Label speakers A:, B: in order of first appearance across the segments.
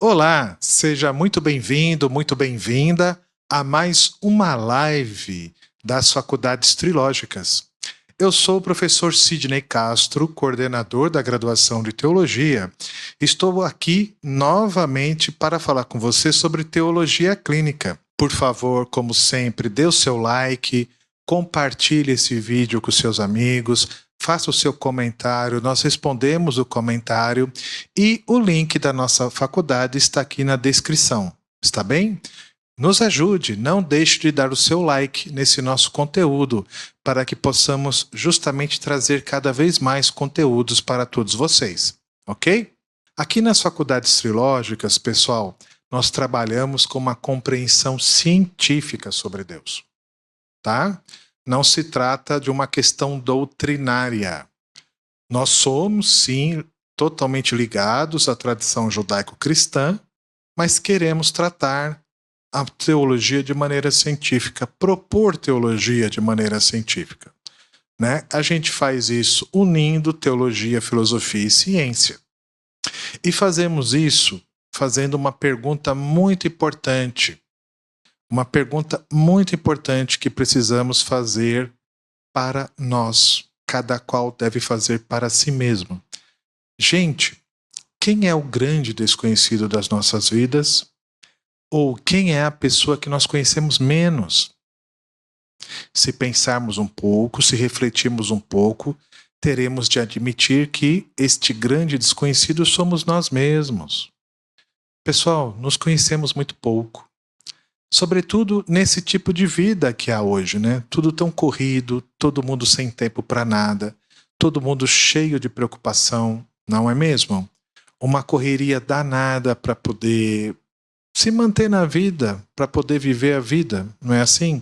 A: Olá, seja muito bem-vindo, muito bem-vinda a mais uma live das Faculdades Trilógicas. Eu sou o professor Sidney Castro, coordenador da graduação de Teologia. Estou aqui novamente para falar com você sobre teologia clínica. Por favor, como sempre, dê o seu like, compartilhe esse vídeo com seus amigos, faça o seu comentário, nós respondemos o comentário e o link da nossa faculdade está aqui na descrição, está bem? Nos ajude, não deixe de dar o seu like nesse nosso conteúdo, para que possamos justamente trazer cada vez mais conteúdos para todos vocês, ok? Aqui nas faculdades trilógicas, pessoal, nós trabalhamos com uma compreensão científica sobre Deus, tá? Não se trata de uma questão doutrinária. Nós somos, sim, totalmente ligados à tradição judaico-cristã, mas queremos tratar a teologia de maneira científica, propor teologia de maneira científica, né? A gente faz isso unindo teologia, filosofia e ciência. E fazemos isso fazendo uma pergunta muito importante. Uma pergunta muito importante que precisamos fazer para nós. Cada qual deve fazer para si mesmo. Gente, quem é o grande desconhecido das nossas vidas? Ou quem é a pessoa que nós conhecemos menos? Se pensarmos um pouco, se refletirmos um pouco, teremos de admitir que este grande desconhecido somos nós mesmos. Pessoal, nos conhecemos muito pouco. Sobretudo nesse tipo de vida que há hoje, né? Tudo tão corrido, todo mundo sem tempo para nada, todo mundo cheio de preocupação, não é mesmo? Uma correria danada para poder se manter na vida, para poder viver a vida, não é assim?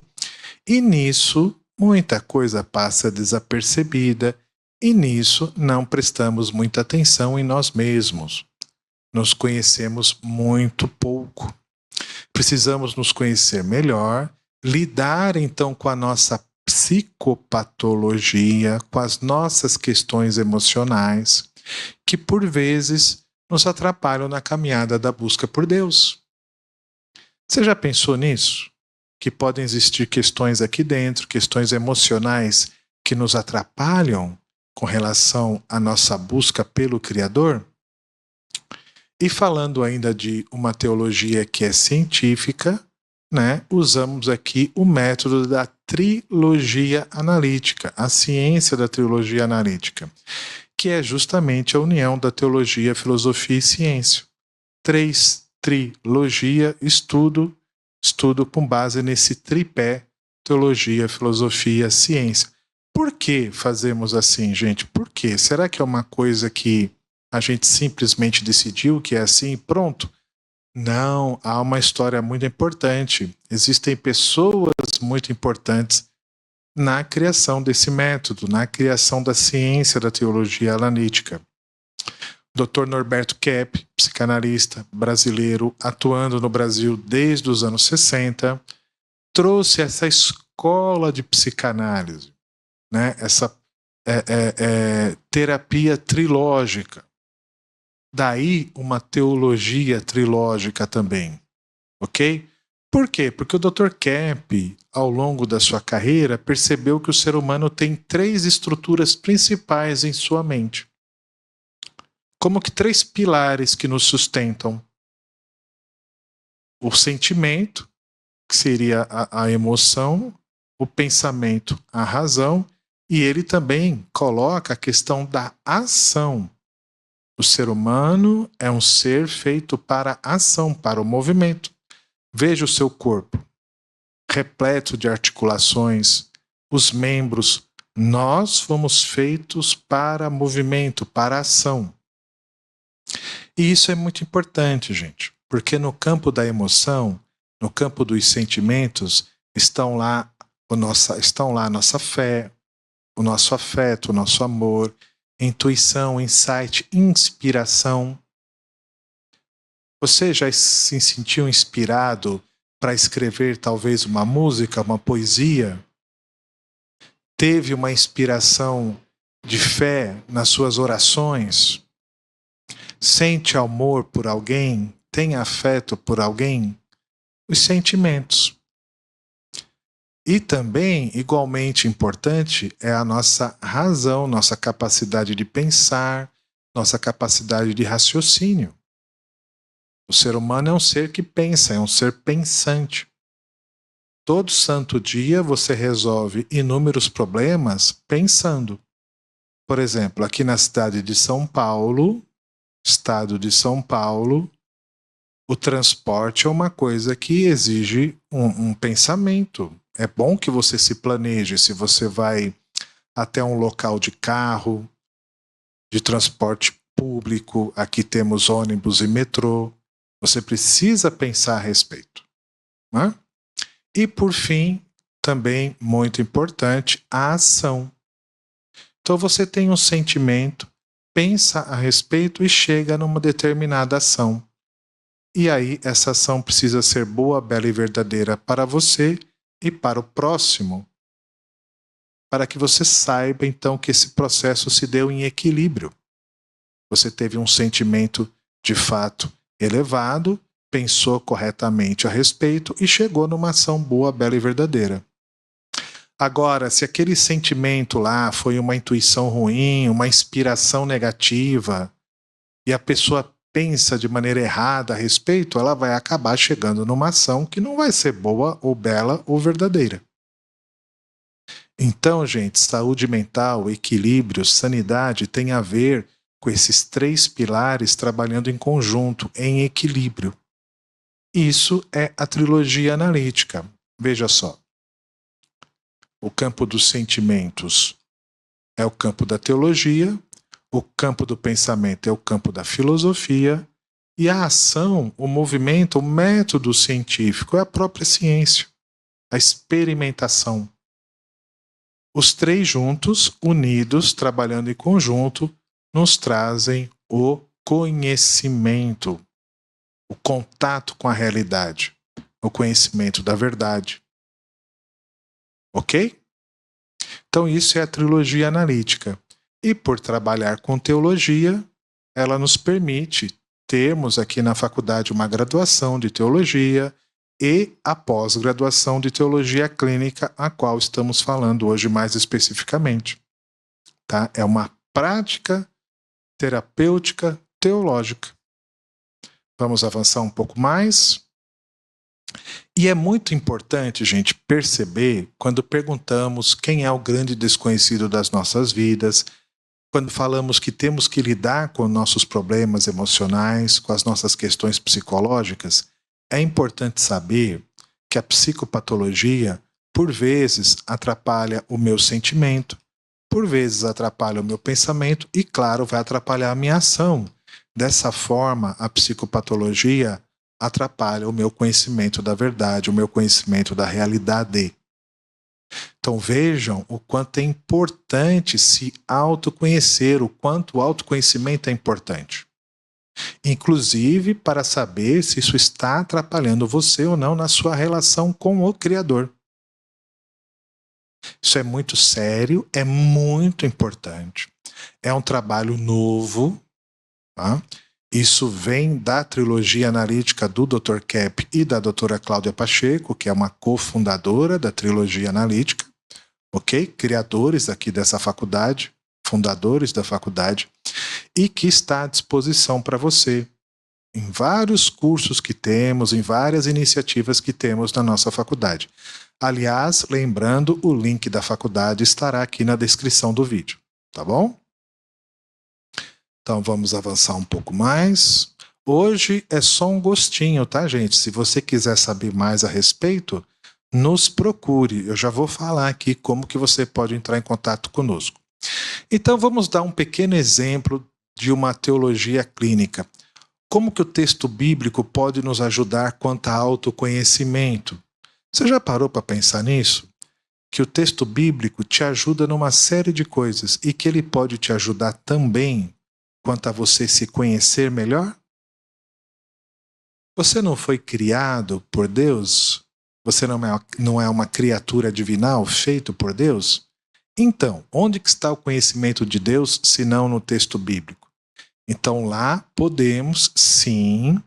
A: E nisso, muita coisa passa desapercebida, e nisso não prestamos muita atenção em nós mesmos. Nos conhecemos muito pouco. Precisamos nos conhecer melhor, lidar então com a nossa psicopatologia, com as nossas questões emocionais, que por vezes nos atrapalham na caminhada da busca por Deus. Você já pensou nisso? Que podem existir questões aqui dentro, questões emocionais que nos atrapalham com relação à nossa busca pelo Criador? E falando ainda de uma teologia que é científica, né, usamos aqui o método da trilogia analítica, a ciência da trilogia analítica, que é justamente a união da teologia, filosofia e ciência. 3, trilogia, estudo com base nesse tripé, teologia, filosofia, ciência. Por que fazemos assim, gente? Por quê? Será que é uma coisa que a gente simplesmente decidiu que é assim e pronto? Não, há uma história muito importante. Existem pessoas muito importantes na criação desse método, na criação da ciência da teologia analítica. Dr. Norberto Kepp, psicanalista brasileiro, atuando no Brasil desde os anos 60, trouxe essa escola de psicanálise, né? Essa terapia trilógica. Daí uma teologia trilógica também, ok? Por quê? Porque o Dr. Kepp, ao longo da sua carreira, percebeu que o ser humano tem 3 estruturas principais em sua mente. Como que 3 pilares que nos sustentam. O sentimento, que seria a emoção, o pensamento, a razão, e ele também coloca a questão da ação. O ser humano é um ser feito para a ação, para o movimento. Veja o seu corpo, repleto de articulações, os membros. Nós fomos feitos para movimento, para ação. E isso é muito importante, gente, porque no campo da emoção, no campo dos sentimentos, estão lá a nossa fé, o nosso afeto, o nosso amor, intuição, insight, inspiração. Você já se sentiu inspirado para escrever talvez uma música, uma poesia? Teve uma inspiração de fé nas suas orações? Sente amor por alguém? tem afeto por alguém? Os sentimentos. E também, igualmente importante, é a nossa razão, nossa capacidade de pensar, nossa capacidade de raciocínio. O ser humano é um ser que pensa, é um ser pensante. Todo santo dia você resolve inúmeros problemas pensando. Por exemplo, aqui na cidade de São Paulo, estado de São Paulo, o transporte é uma coisa que exige um pensamento. É bom que você se planeje. Se você vai até um local de carro, de transporte público, aqui temos ônibus e metrô, você precisa pensar a respeito, né? E por fim, também muito importante, a ação. Então você tem um sentimento, pensa a respeito e chega numa determinada ação. E aí essa ação precisa ser boa, bela e verdadeira para você e para o próximo, para que você saiba então que esse processo se deu em equilíbrio. Você teve um sentimento de fato elevado, pensou corretamente a respeito e chegou numa ação boa, bela e verdadeira. Agora, se aquele sentimento lá foi uma intuição ruim, uma inspiração negativa, e a pessoa pensa de maneira errada a respeito, ela vai acabar chegando numa ação que não vai ser boa ou bela ou verdadeira. Então, gente, saúde mental, equilíbrio, sanidade tem a ver com esses três pilares trabalhando em conjunto, em equilíbrio. Isso é a trilogia analítica. Veja só. O campo dos sentimentos é o campo da teologia, o campo do pensamento é o campo da filosofia, e a ação, o movimento, o método científico é a própria ciência, a experimentação. Os três juntos, unidos, trabalhando em conjunto, nos trazem o conhecimento, o contato com a realidade, o conhecimento da verdade. Ok? Então isso é a trilogia analítica. E por trabalhar com teologia, ela nos permite termos aqui na faculdade uma graduação de teologia e a pós-graduação de teologia clínica, a qual estamos falando hoje mais especificamente. Tá? É uma prática terapêutica teológica. Vamos avançar um pouco mais. E é muito importante, gente, perceber quando perguntamos quem é o grande desconhecido das nossas vidas, quando falamos que temos que lidar com nossos problemas emocionais, com as nossas questões psicológicas, é importante saber que a psicopatologia, por vezes, atrapalha o meu sentimento, por vezes atrapalha o meu pensamento e, claro, vai atrapalhar a minha ação. Dessa forma, a psicopatologia atrapalha o meu conhecimento da verdade, o meu conhecimento da realidade. Então vejam o quanto é importante se autoconhecer, o quanto o autoconhecimento é importante. Inclusive para saber se isso está atrapalhando você ou não na sua relação com o Criador. Isso é muito sério, é muito importante. É um trabalho novo, tá? Isso vem da trilogia analítica do Dr. Kepp e da doutora Cláudia Pacheco, que é uma cofundadora da trilogia analítica, ok? Criadores aqui dessa faculdade, fundadores da faculdade, e que está à disposição para você em vários cursos que temos, em várias iniciativas que temos na nossa faculdade. Aliás, lembrando, o link da faculdade estará aqui na descrição do vídeo, tá bom? Então vamos avançar um pouco mais. Hoje é só um gostinho, tá, gente? Se você quiser saber mais a respeito, nos procure. Eu já vou falar aqui como que você pode entrar em contato conosco. Então vamos dar um pequeno exemplo de uma teologia clínica. Como que o texto bíblico pode nos ajudar quanto a autoconhecimento? Você já parou para pensar nisso? Que o texto bíblico te ajuda numa série de coisas e que ele pode te ajudar também quanto a você se conhecer melhor? Você não foi criado por Deus? Você não é uma criatura divinal feito por Deus? Então, onde que está o conhecimento de Deus, se não no texto bíblico? Então lá podemos, sim,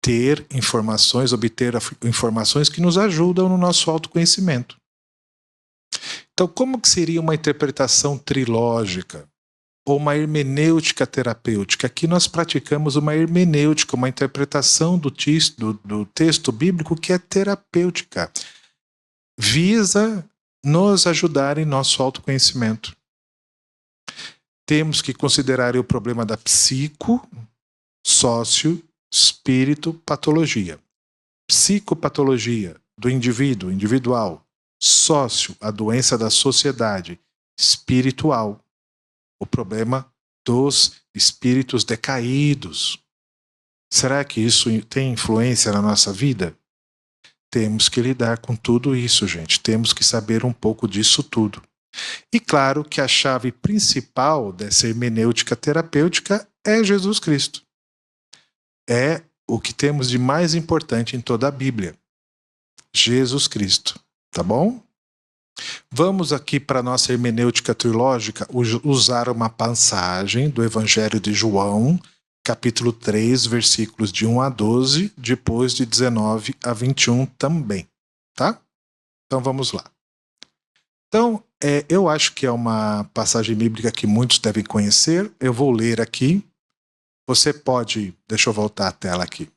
A: ter informações, obter informações que nos ajudam no nosso autoconhecimento. Então, como que seria uma interpretação trilógica? Ou uma hermenêutica terapêutica? Aqui nós praticamos uma hermenêutica, uma interpretação do texto bíblico que é terapêutica. Visa nos ajudar em nosso autoconhecimento. Temos que considerar o problema da psico, sócio, espírito, patologia. Psicopatologia do indivíduo, individual. Sócio, a doença da sociedade. Espiritual, o problema dos espíritos decaídos. Será que isso tem influência na nossa vida? Temos que lidar com tudo isso, gente. Temos que saber um pouco disso tudo. E claro que a chave principal dessa hermenêutica terapêutica é Jesus Cristo. É o que temos de mais importante em toda a Bíblia. Jesus Cristo. Tá bom? Vamos aqui para a nossa hermenêutica trilógica usar uma passagem do Evangelho de João, capítulo 3, versículos de 1 a 12, depois de 19 a 21 também. Tá? Então vamos lá. Então, eu acho que é uma passagem bíblica que muitos devem conhecer. Eu vou ler aqui. Você pode, deixa eu voltar a tela aqui.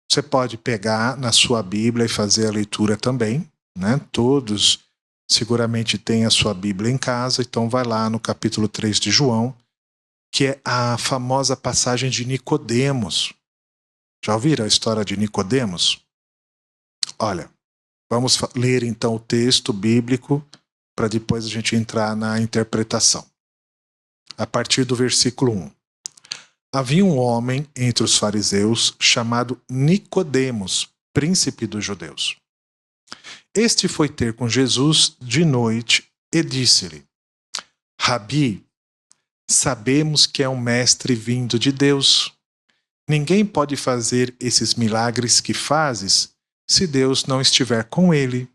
A: Você pode pegar na sua Bíblia e fazer a leitura também, né? Todos seguramente têm a sua Bíblia em casa, então vai lá no capítulo 3 de João, que é a famosa passagem de Nicodemos. Já ouviram a história de Nicodemos? Olha, vamos ler então o texto bíblico para depois a gente entrar na interpretação. A partir do versículo 1. Havia um homem entre os fariseus chamado Nicodemos, príncipe dos judeus. Este foi ter com Jesus de noite e disse-lhe: Rabi, sabemos que é um mestre vindo de Deus. Ninguém pode fazer esses milagres que fazes se Deus não estiver com ele.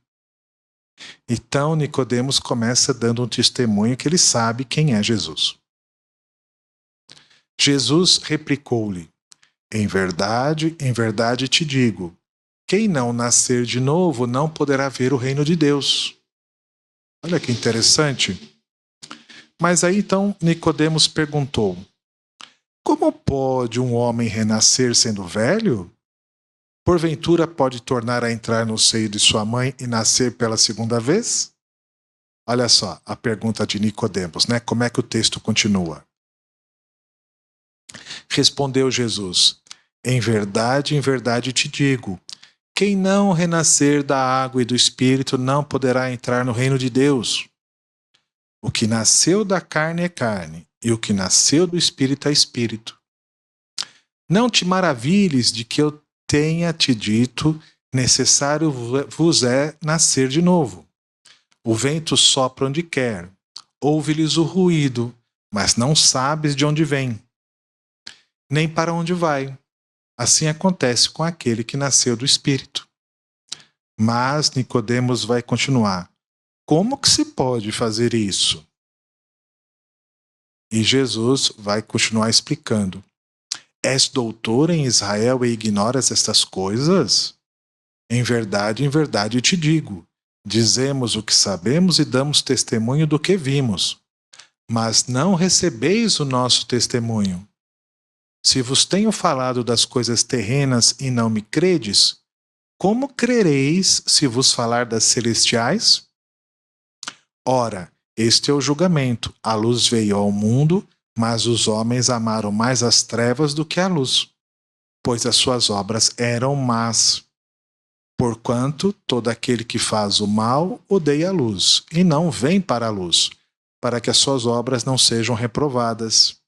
A: Então Nicodemos começa dando um testemunho que ele sabe quem é Jesus. Jesus replicou-lhe: em verdade te digo, quem não nascer de novo não poderá ver o reino de Deus. Olha que interessante. Mas aí então Nicodemos perguntou: como pode um homem renascer sendo velho? Porventura pode tornar a entrar no seio de sua mãe e nascer pela segunda vez? Olha só a pergunta de Nicodemos, né? Como é que o texto continua? Respondeu Jesus: em verdade te digo, quem não renascer da água e do Espírito não poderá entrar no reino de Deus. O que nasceu da carne é carne, e o que nasceu do Espírito é Espírito. Não te maravilhes de que eu tenha te dito, necessário vos é nascer de novo. O vento sopra onde quer, ouve-lhes o ruído, mas não sabes de onde vem, nem para onde vai. Assim acontece com aquele que nasceu do Espírito. Mas Nicodemos vai continuar: como que se pode fazer isso? E Jesus vai continuar explicando: és doutor em Israel e ignoras estas coisas? Em verdade te digo, dizemos o que sabemos e damos testemunho do que vimos, mas não recebeis o nosso testemunho. Se vos tenho falado das coisas terrenas e não me credes, como crereis se vos falar das celestiais? Ora, este é o julgamento. A luz veio ao mundo, mas os homens amaram mais as trevas do que a luz, pois as suas obras eram más. Porquanto todo aquele que faz o mal odeia a luz, e não vem para a luz, para que as suas obras não sejam reprovadas.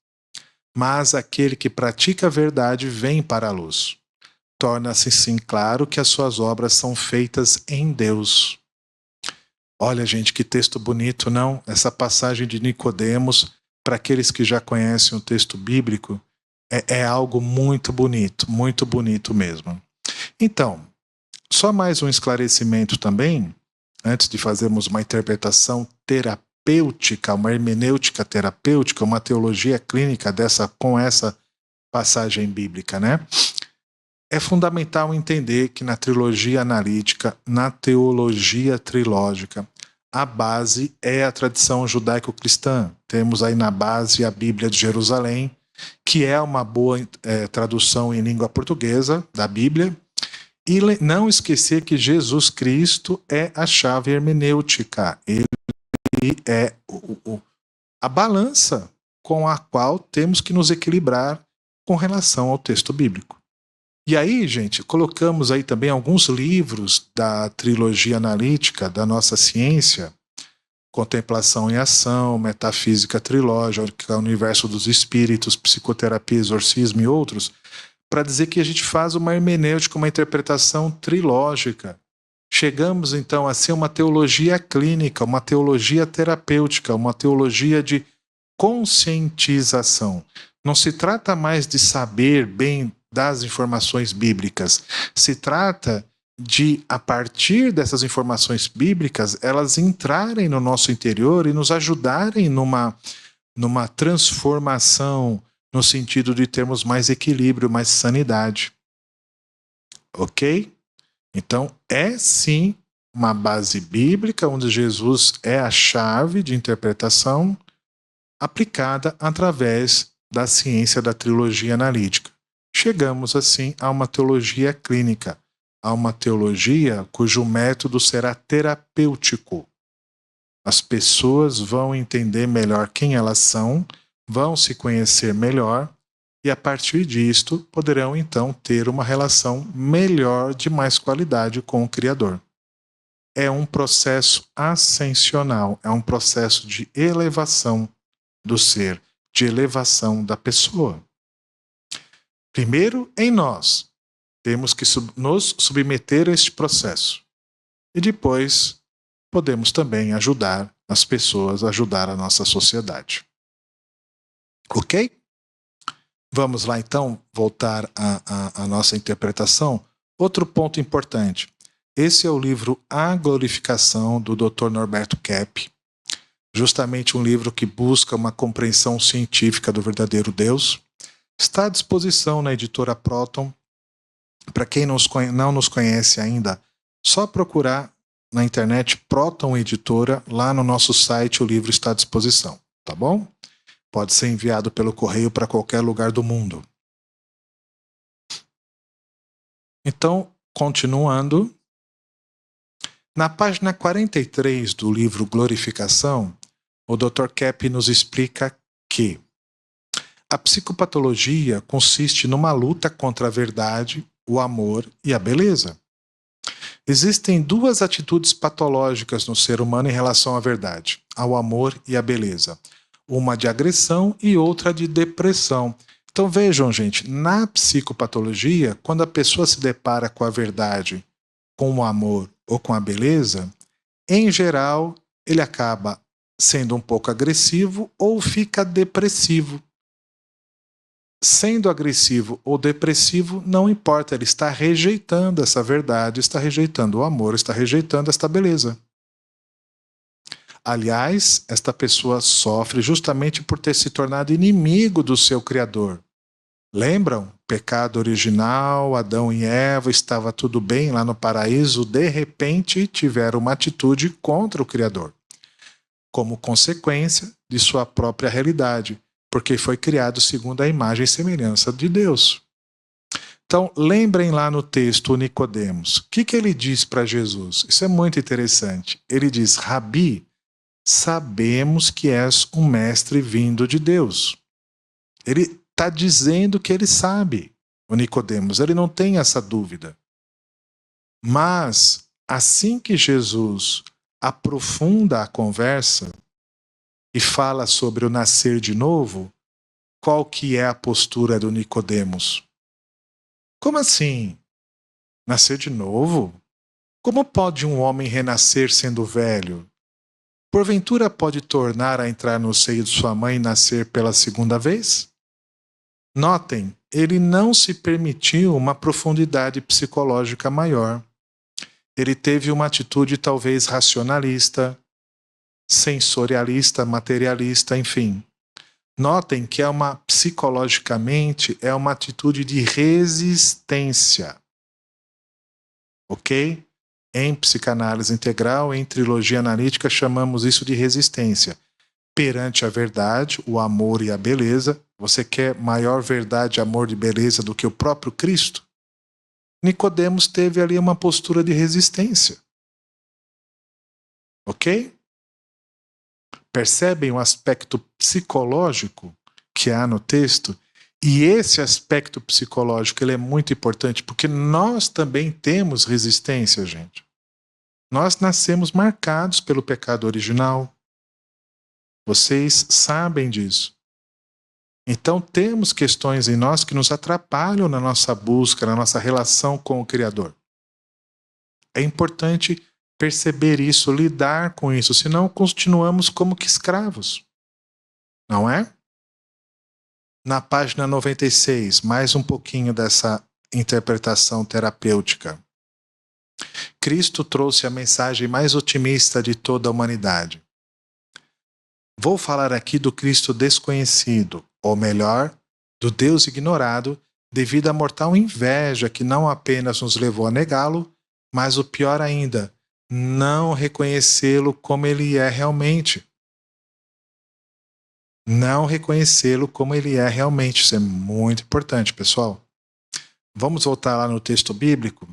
A: Mas aquele que pratica a verdade vem para a luz. Torna-se sim claro que as suas obras são feitas em Deus. Olha, gente, que texto bonito, não? Essa passagem de Nicodemos, para aqueles que já conhecem o texto bíblico, é algo muito bonito mesmo. Então, só mais um esclarecimento também, antes de fazermos uma interpretação terapêutica, uma hermenêutica terapêutica, uma teologia clínica com essa passagem bíblica, né? É fundamental entender que na trilogia analítica, na teologia trilógica, a base é a tradição judaico-cristã. Temos aí na base a Bíblia de Jerusalém, que é uma boa tradução em língua portuguesa da Bíblia. E não esquecer que Jesus Cristo é a chave hermenêutica. Ele é a balança com a qual temos que nos equilibrar com relação ao texto bíblico. E aí, gente, colocamos aí também alguns livros da trilogia analítica da nossa ciência, Contemplação e Ação, Metafísica Trilógica, Universo dos Espíritos, Psicoterapia, Exorcismo e outros, para dizer que a gente faz uma hermenêutica, uma interpretação trilógica. Chegamos, então, a ser uma teologia clínica, uma teologia terapêutica, uma teologia de conscientização. Não se trata mais de saber bem das informações bíblicas. Se trata de, a partir dessas informações bíblicas, elas entrarem no nosso interior e nos ajudarem numa transformação, no sentido de termos mais equilíbrio, mais sanidade. Ok? Então, é sim uma base bíblica, onde Jesus é a chave de interpretação aplicada através da ciência da trilogia analítica. Chegamos, assim, a uma teologia clínica, a uma teologia cujo método será terapêutico. As pessoas vão entender melhor quem elas são, vão se conhecer melhor e, a partir disto, poderão, então, ter uma relação melhor, de mais qualidade com o Criador. É um processo ascensional, é um processo de elevação do ser, de elevação da pessoa. Primeiro, em nós, temos que nos submeter a este processo. E depois, podemos também ajudar as pessoas, ajudar a nossa sociedade. Ok? Vamos lá, então, voltar à nossa interpretação. Outro ponto importante. Esse é o livro A Glorificação, do Dr. Norberto Kepp. Justamente um livro que busca uma compreensão científica do verdadeiro Deus. Está à disposição na editora Proton. Para quem não nos conhece ainda, só procurar na internet Proton Editora. Lá no nosso site o livro está à disposição, tá bom? Pode ser enviado pelo correio para qualquer lugar do mundo. Então, continuando. Na página 43 do livro Glorificação, o Dr. Kepp nos explica que a psicopatologia consiste numa luta contra a verdade, o amor e a beleza. Existem duas atitudes patológicas no ser humano em relação à verdade, ao amor e à beleza. Uma de agressão e outra de depressão. Então vejam, gente, na psicopatologia, quando a pessoa se depara com a verdade, com o amor ou com a beleza, em geral, ele acaba sendo um pouco agressivo ou fica depressivo. Sendo agressivo ou depressivo, não importa, ele está rejeitando essa verdade, está rejeitando o amor, está rejeitando esta beleza. Aliás, esta pessoa sofre justamente por ter se tornado inimigo do seu Criador. Lembram? Pecado original, Adão e Eva, estava tudo bem lá no paraíso, de repente tiveram uma atitude contra o Criador, como consequência de sua própria realidade, porque foi criado segundo a imagem e semelhança de Deus. Então, lembrem lá no texto o Nicodemos. O que ele diz para Jesus? Isso é muito interessante. Ele diz: Rabi, sabemos que és um mestre vindo de Deus. Ele está dizendo que ele sabe, o Nicodemos, ele não tem essa dúvida. Mas, assim que Jesus aprofunda a conversa e fala sobre o nascer de novo, qual que é a postura do Nicodemos? Como assim? Nascer de novo? Como pode um homem renascer sendo velho? Porventura pode tornar a entrar no seio de sua mãe e nascer pela segunda vez? Notem, ele não se permitiu uma profundidade psicológica maior. Ele teve uma atitude talvez racionalista, sensorialista, materialista, enfim. Notem que psicologicamente, é uma atitude de resistência. Ok? Em psicanálise integral, em trilogia analítica, chamamos isso de resistência. Perante a verdade, o amor e a beleza. Você quer maior verdade, amor e beleza do que o próprio Cristo? Nicodemos teve ali uma postura de resistência. Ok? Percebem o aspecto psicológico que há no texto? E esse aspecto psicológico ele é muito importante porque nós também temos resistência, gente. Nós nascemos marcados pelo pecado original. Vocês sabem disso. Então temos questões em nós que nos atrapalham na nossa busca, na nossa relação com o Criador. É importante perceber isso, lidar com isso, senão continuamos como que escravos. Não é? Na página 96, mais um pouquinho dessa interpretação terapêutica. Cristo trouxe a mensagem mais otimista de toda a humanidade. Vou falar aqui do Cristo desconhecido, ou melhor, do Deus ignorado, devido à mortal inveja que não apenas nos levou a negá-lo, mas o pior ainda, não reconhecê-lo como ele é realmente. Não reconhecê-lo como ele é realmente. Isso é muito importante, pessoal. Vamos voltar lá no texto bíblico?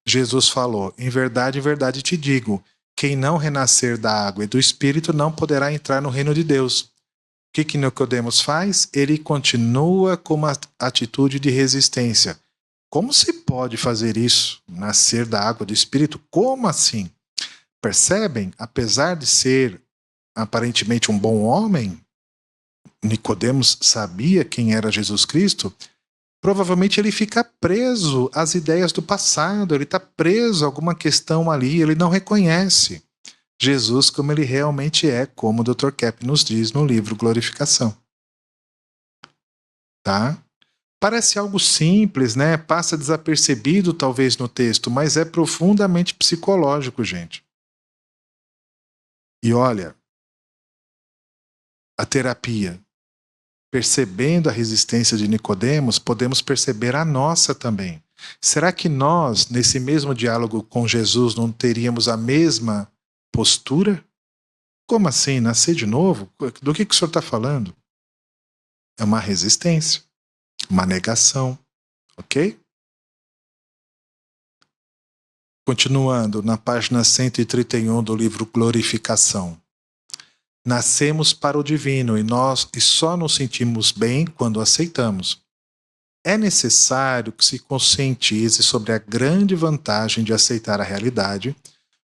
A: Jesus falou, em verdade te digo, quem não renascer da água e do Espírito não poderá entrar no reino de Deus. O que Nicodemos faz? Ele continua com uma atitude de resistência. Como se pode fazer isso? Nascer da água do Espírito? Como assim? Percebem? Apesar de ser aparentemente um bom homem, Nicodemos sabia quem era Jesus Cristo, provavelmente ele fica preso às ideias do passado, ele está preso a alguma questão ali, ele não reconhece Jesus como ele realmente é, como o Dr. Kepp nos diz no livro Glorificação. Tá? Parece algo simples, né? Passa desapercebido talvez no texto, mas é profundamente psicológico, gente. E olha, a terapia, percebendo a resistência de Nicodemos, podemos perceber a nossa também. Será que nós, nesse mesmo diálogo com Jesus, não teríamos a mesma postura? Como assim? Nascer de novo? Do que o senhor está falando? É uma resistência, uma negação, ok? Continuando na página 131 do livro Glorificação. Nascemos para o divino e só nos sentimos bem quando aceitamos. É necessário que se conscientize sobre a grande vantagem de aceitar a realidade,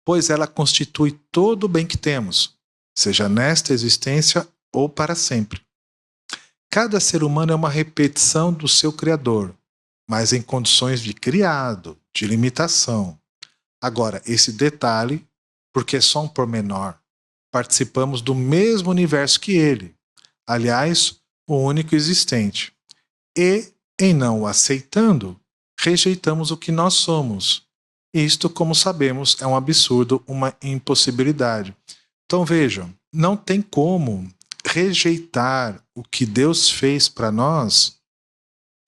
A: pois ela constitui todo o bem que temos, seja nesta existência ou para sempre. Cada ser humano é uma repetição do seu Criador, mas em condições de criado, de limitação. Agora, esse detalhe, porque é só um pormenor, participamos do mesmo universo que ele, aliás, o único existente. E, em não o aceitando, rejeitamos o que nós somos. Isto, como sabemos, é um absurdo, uma impossibilidade. Então vejam, não tem como rejeitar o que Deus fez para nós,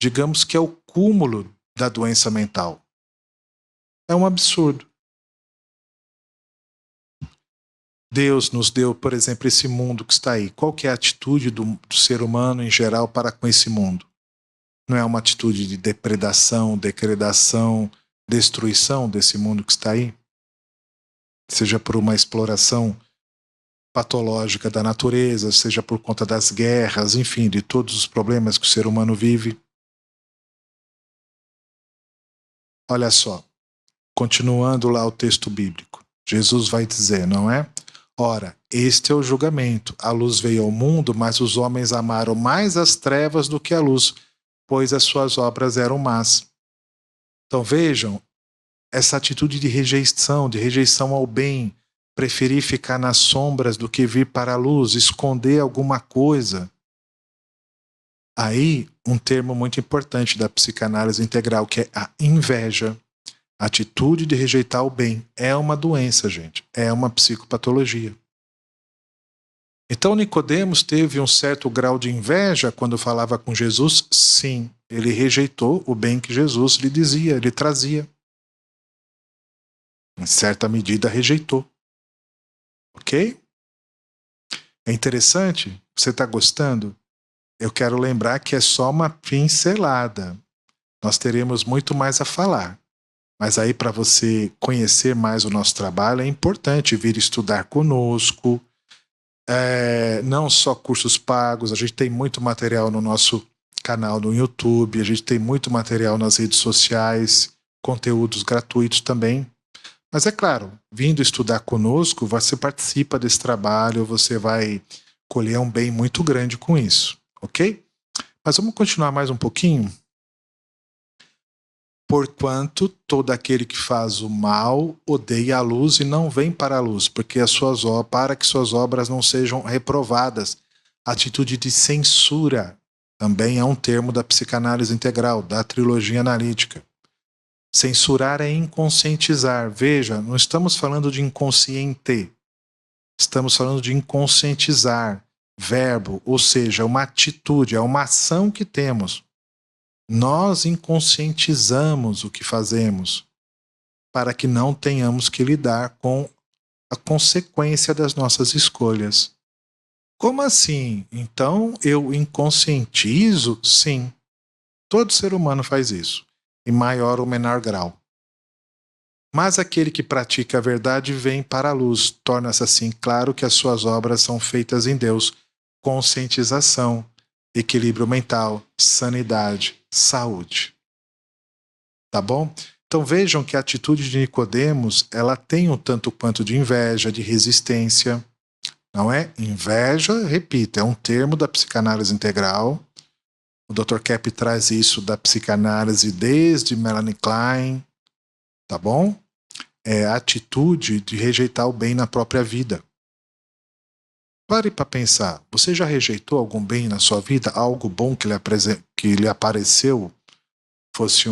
A: digamos que é o cúmulo da doença mental. É um absurdo. Deus nos deu, por exemplo, esse mundo que está aí. Qual que é a atitude do ser humano em geral para com esse mundo? Não é uma atitude de depredação, degradação, destruição desse mundo que está aí? Seja por uma exploração patológica da natureza, seja por conta das guerras, enfim, de todos os problemas que o ser humano vive. Olha só, continuando lá o texto bíblico, Jesus vai dizer, não é? Ora, este é o julgamento. A luz veio ao mundo, mas os homens amaram mais as trevas do que a luz, pois as suas obras eram más. Então vejam, essa atitude de rejeição ao bem, preferir ficar nas sombras do que vir para a luz, esconder alguma coisa. Aí, um termo muito importante da psicanálise integral, que é a inveja. A atitude de rejeitar o bem é uma doença, gente. É uma psicopatologia. Então Nicodemos teve um certo grau de inveja quando falava com Jesus? Sim, ele rejeitou o bem que Jesus lhe dizia, lhe trazia. Em certa medida rejeitou. Ok? É interessante? Você está gostando? Eu quero lembrar que é só uma pincelada. Nós teremos muito mais a falar. Mas aí, para você conhecer mais o nosso trabalho, é importante vir estudar conosco. Não só cursos pagos, a gente tem muito material no nosso canal no YouTube, a gente tem muito material nas redes sociais, conteúdos gratuitos também. Mas é claro, vindo estudar conosco, você participa desse trabalho, você vai colher um bem muito grande com isso, ok? Mas vamos continuar mais um pouquinho? Porquanto todo aquele que faz o mal odeia a luz e não vem para a luz, porque para que suas obras não sejam reprovadas. Atitude de censura também é um termo da psicanálise integral, da trilogia analítica. Censurar é inconscientizar. Veja, não estamos falando de inconsciente, estamos falando de inconscientizar. Verbo, ou seja, uma atitude, é uma ação que temos. Nós inconscientizamos o que fazemos para que não tenhamos que lidar com a consequência das nossas escolhas. Como assim? Então eu inconscientizo? Sim. Todo ser humano faz isso, em maior ou menor grau. Mas aquele que pratica a verdade vem para a luz, torna-se assim claro que as suas obras são feitas em Deus. Conscientização, equilíbrio mental, sanidade, saúde. Tá bom? Então vejam que a atitude de Nicodemos, ela tem um tanto quanto de inveja, de resistência, não é? Inveja, repito, é um termo da psicanálise integral. O Dr. Kepp traz isso da psicanálise desde Melanie Klein, tá bom? É a atitude de rejeitar o bem na própria vida. Pare para pensar, você já rejeitou algum bem na sua vida? Algo bom que lhe apareceu? Fosse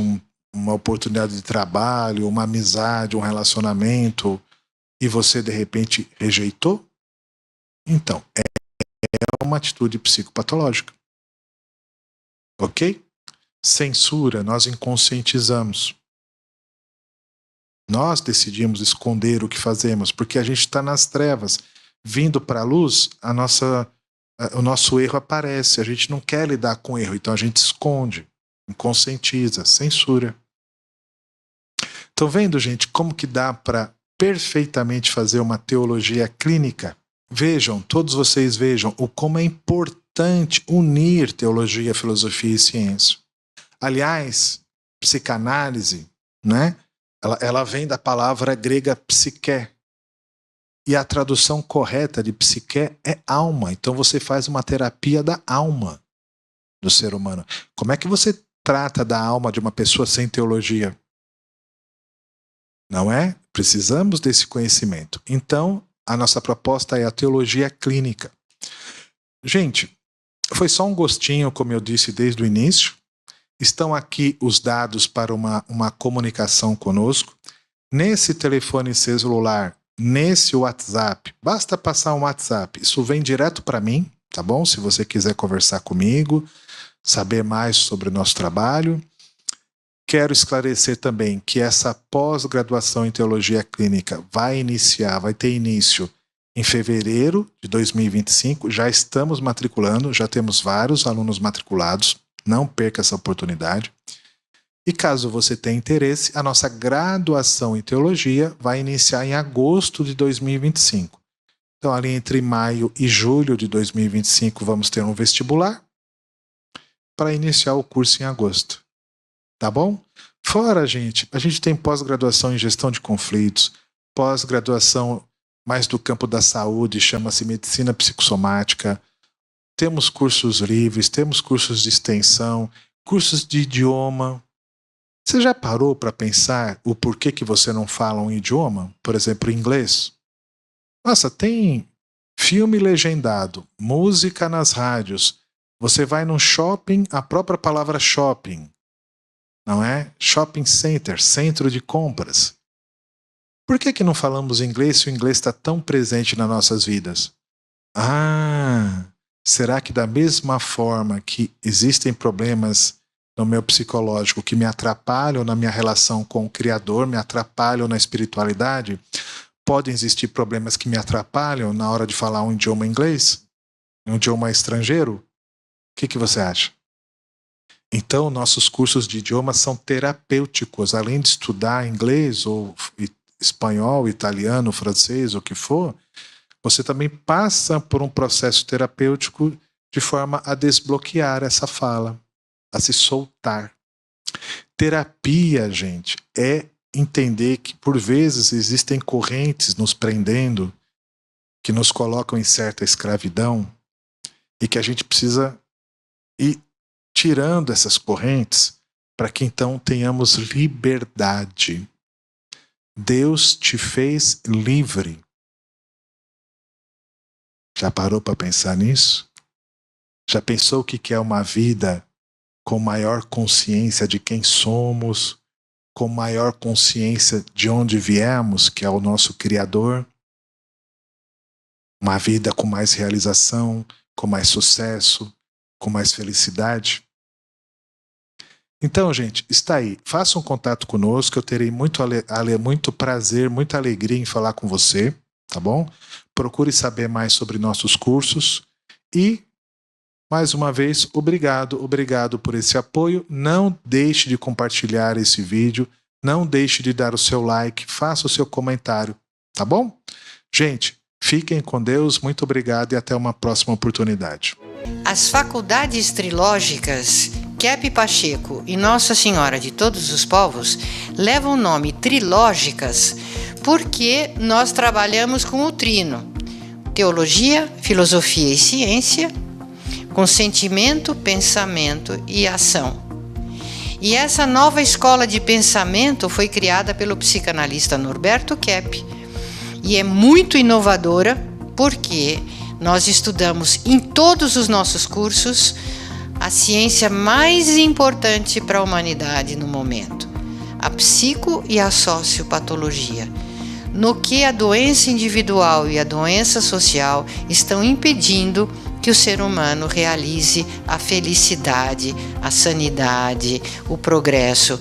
A: uma oportunidade de trabalho, uma amizade, um relacionamento, e você de repente rejeitou? Então, é uma atitude psicopatológica. Ok? Censura, nós inconscientizamos. Nós decidimos esconder o que fazemos, porque a gente está nas trevas. Vindo para a luz, o nosso erro aparece. A gente não quer lidar com o erro, então a gente esconde, inconscientiza, censura. Estão vendo, gente, como que dá para perfeitamente fazer uma teologia clínica? Vejam, todos vocês vejam o como é importante unir teologia, filosofia e ciência. Aliás, psicanálise, né? Ela vem da palavra grega psique. E a tradução correta de psique é alma. Então você faz uma terapia da alma do ser humano. Como é que você trata da alma de uma pessoa sem teologia? Não é? Precisamos desse conhecimento. Então, a nossa proposta é a teologia clínica. Gente, foi só um gostinho, como eu disse desde o início. Estão aqui os dados para uma comunicação conosco. Nesse telefone celular, nesse WhatsApp, basta passar um WhatsApp. Isso vem direto para mim, tá bom? Se você quiser conversar comigo, saber mais sobre o nosso trabalho. Quero esclarecer também que essa pós-graduação em teologia clínica vai ter início em fevereiro de 2025. Já estamos matriculando, já temos vários alunos matriculados. Não perca essa oportunidade. E caso você tenha interesse, a nossa graduação em teologia vai iniciar em agosto de 2025. Então, ali entre maio e julho de 2025, vamos ter um vestibular para iniciar o curso em agosto. Tá bom? Fora, a gente tem pós-graduação em gestão de conflitos, pós-graduação mais do campo da saúde, chama-se medicina psicossomática. Temos cursos livres, temos cursos de extensão, cursos de idioma. Você já parou para pensar o porquê que você não fala um idioma? Por exemplo, inglês? Nossa, tem filme legendado, música nas rádios. Você vai num shopping, a própria palavra shopping, não é? Shopping center, centro de compras. Por que não falamos inglês se o inglês está tão presente nas nossas vidas? Será que da mesma forma que existem problemas no meu psicológico que me atrapalham na minha relação com o Criador, me atrapalham na espiritualidade, podem existir problemas que me atrapalham na hora de falar um idioma inglês? Um idioma estrangeiro? O que você acha? Então, nossos cursos de idiomas são terapêuticos. Além de estudar inglês, ou espanhol, italiano, francês, o que for, você também passa por um processo terapêutico de forma a desbloquear essa fala, a se soltar. Terapia, gente, é entender que, por vezes, existem correntes nos prendendo, que nos colocam em certa escravidão, e que a gente precisa ir tirando essas correntes para que então tenhamos liberdade. Deus te fez livre. Já parou para pensar nisso? Já pensou o que é uma vida com maior consciência de quem somos, com maior consciência de onde viemos, que é o nosso Criador? Uma vida com mais realização, com mais sucesso, com mais felicidade? Então, gente, está aí. Faça um contato conosco, eu terei muito prazer, muita alegria em falar com você, tá bom? Procure saber mais sobre nossos cursos e, mais uma vez, obrigado por esse apoio. Não deixe de compartilhar esse vídeo, não deixe de dar o seu like, faça o seu comentário, tá bom? Gente, fiquem com Deus, muito obrigado e até uma próxima oportunidade.
B: As faculdades trilógicas Kepp Pacheco e Nossa Senhora de Todos os Povos levam o nome trilógicas porque nós trabalhamos com o trino: teologia, filosofia e ciência, com sentimento, pensamento e ação. E essa nova escola de pensamento foi criada pelo psicanalista Norberto Kepp e é muito inovadora porque nós estudamos em todos os nossos cursos a ciência mais importante para a humanidade no momento, a psico e a sociopatologia, no que a doença individual e a doença social estão impedindo que o ser humano realize a felicidade, a sanidade, o progresso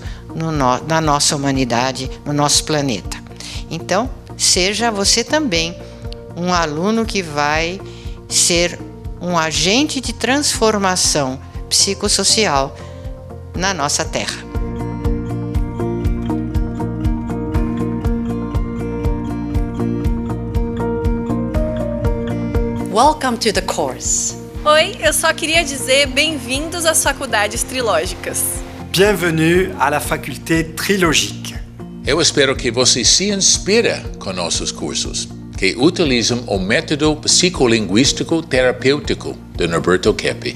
B: na nossa humanidade, no nosso planeta. Então, seja você também um aluno que vai ser um agente de transformação psicossocial na nossa Terra.
C: Welcome to the course.
D: Oi, eu só queria dizer bem-vindos às faculdades trilógicas.
E: Bienvenue à la faculté trilogique.
F: Eu espero que você se inspire com nossos cursos, que utilizam o método psicolinguístico terapêutico de Norberto Kepp.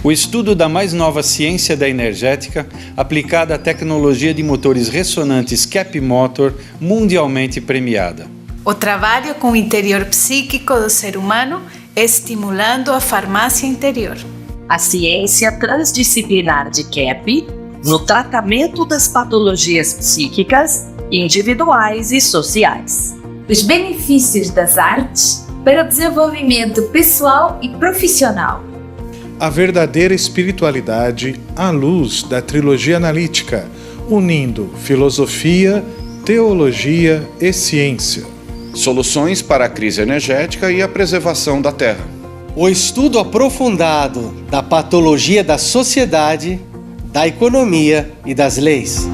G: O estudo da mais nova ciência da energética aplicada à tecnologia de motores ressonantes Kepp Motor, mundialmente premiada.
H: O trabalho com o interior psíquico do ser humano, estimulando a farmácia interior.
C: A ciência transdisciplinar de Kepp no tratamento das patologias psíquicas, individuais e sociais.
I: Os benefícios das artes para o desenvolvimento pessoal e profissional.
A: A verdadeira espiritualidade à luz da trilogia analítica, unindo filosofia, teologia e ciência.
J: Soluções para a crise energética e a preservação da Terra.
K: O estudo aprofundado da patologia da sociedade, da economia e das leis.